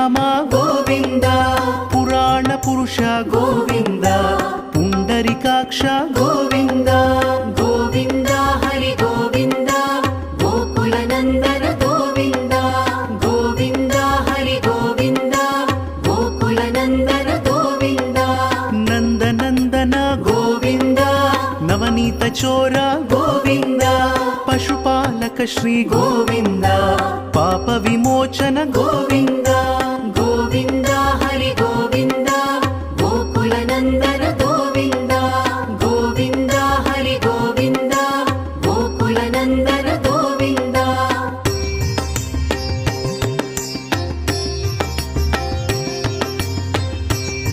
ಶ್ರೀರಾಮ ಗೋವಿಂದ ಪುರಾಣ ಪುರುಷ ಗೋವಿಂದ ಪುಂಡರಿಕಾಕ್ಷ ಗೋವಿಂದ ಗೋವಿಂದ ಹರಿ ಗೋವಿಂದ ಗೋಕುಲ ನಂದನ ಗೋವಿಂದ ಗೋವಿಂದ ಹರಿ ಗೋವಿಂದ ಗೋಕುಲ ನಂದನ ಗೋವಿಂದ ನಂದನಂದನ ಗೋವಿಂದ ನವನೀತ ಚೋರ ಗೋವಿಂದ ಪಶುಪಾಲಕ ಶ್ರೀ ಗೋವಿಂದ ಪಾಪ ವಿಮೋಚನ ಗೋವಿಂದ ಗೋವಿಂದ ಹರಿ ಗೋವಿಂದ